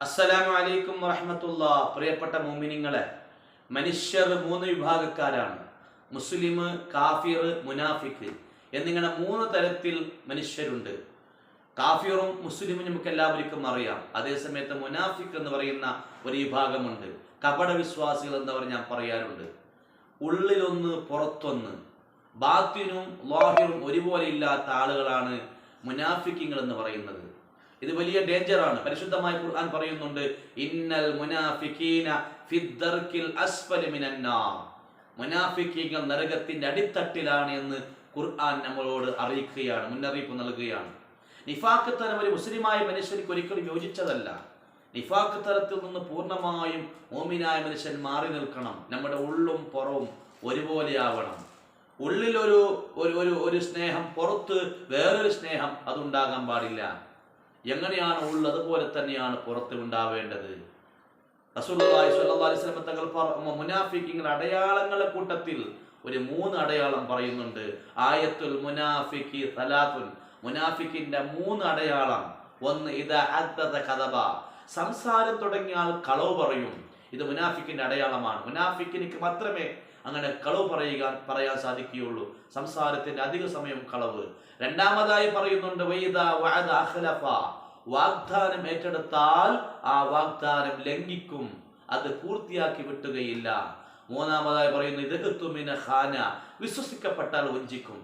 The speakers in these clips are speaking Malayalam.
അസ്സലാമു അലൈക്കും വറഹ്മത്തുള്ളാ. പ്രിയപ്പെട്ട മുഅ്മിനീങ്ങളെ, മനുഷ്യർ മൂന്ന് വിഭാഗക്കാരാണ്: മുസ്ലിം, കാഫിർ, മുനാഫിഖ് എന്നിങ്ങനെ മൂന്ന് തരത്തിൽ മനുഷ്യരുണ്ട്. കാഫിറും മുസ്ലിമും നമുക്ക് എല്ലാവർക്കും അറിയാം. അതേസമയത്ത് മുനാഫിഖ് എന്ന് പറയുന്ന ഒരു വിഭാഗമുണ്ട്. കപട വിശ്വാസികൾ എന്നവർ ഞാൻ പറയാറുണ്ട്. ഉള്ളിലൊന്ന് പുറത്തൊന്ന്, ബാത്തിനും ലാഹിറും ഒരുപോലെ ഇല്ലാത്ത ആളുകളാണ് മുനാഫിഖീങ്ങൾ എന്ന് പറയുന്നത്. ഇത് വലിയ ഡേഞ്ചറാണ്. പരിശുദ്ധമായ ഖുർആൻ പറയുന്നുണ്ട്, ഇന്നൽ മുനാഫിഖീന ഫിദ്ദർക്കിൽ അസ്ഫലി മിനന്നാർ. മുനാഫിഖീങ്ങൾ നരകത്തിന്റെ അടിത്തട്ടിലാണ് എന്ന് ഖുർആൻ നമ്മളോട് അറിയിക്കുകയാണ്, മുന്നറിയിപ്പ് നൽകുകയാണ്. നിഫാഖ് തരം ഒരു മുസ്ലിമായ മനുഷ്യർക്ക് ഒരിക്കലും യോജിച്ചതല്ല. നിഫാഖ് തരത്തിൽ നിന്ന് പൂർണ്ണമായും മോമിനായ മനുഷ്യൻ മാറി നിൽക്കണം. നമ്മുടെ ഉള്ളും പുറവും ഒരുപോലെയാവണം. ഉള്ളിൽ ഒരു സ്നേഹം, പുറത്ത് വേറൊരു സ്നേഹം അതുണ്ടാകാൻ പാടില്ല. എങ്ങനെയാണ് ഉള്ളത് അതുപോലെ തന്നെയാണ് പുറത്ത് ഉണ്ടാവേണ്ടത്. റസൂലുള്ളാഹി സ്വല്ലല്ലാഹു അലൈഹി വസല്ലം തങ്ങൾ മുനാഫിഖീങ്ങളുടെ അടയാളങ്ങളുടെ കൂട്ടത്തിൽ ഒരു 3 അടയാളം പറയുന്നുണ്ട്. ആയത്തുൽ മുനാഫിഖി സലാത്തുൻ. മുനാഫിഖിന്റെ 3 അടയാളം. 1, ഇദാ ഹദ്ദസ കദബ. സംസാരം തുടങ്ങിയാൽ കളവ് പറയും. ഇത് മുനാഫിഖിന്റെ അടയാളമാണ്. മുനാഫിഖിനിക്ക് മാത്രമേ അങ്ങനെ കളവ് പറയാൻ സാധിക്കുകയുള്ളൂ. സംസാരത്തിന്റെ അധിക സമയം കളവ്. രണ്ടാമതായി പറയുന്നുണ്ട്, വൈദാ വഅദ അഖ്ലഫ. വാഗ്ദാനം ഏറ്റെടുത്താൽ ആ വാഗ്ദാനം ലംഘിക്കും, അത് പൂർത്തിയാക്കി വിട്ടുകയില്ല. മൂന്നാമതായി പറയുന്നു, ഇദ്തുമിന ഖാന. വിശ്വസിക്കപ്പെട്ടാൽ വഞ്ചിക്കും,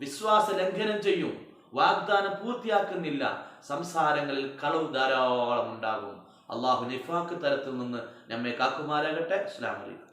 വിശ്വാസ ലംഘനം ചെയ്യും, വാഗ്ദാനം പൂർത്തിയാക്കുന്നില്ല. സംസാരങ്ങളിൽ കളവ് ധാരാളം ഉണ്ടാകും. അള്ളാഹു നിഫാഖ് തരത്തിൽ നിന്ന് നമ്മെ കാക്കുമാരാകട്ടെ. അസ്സലാമു അലൈക്കും.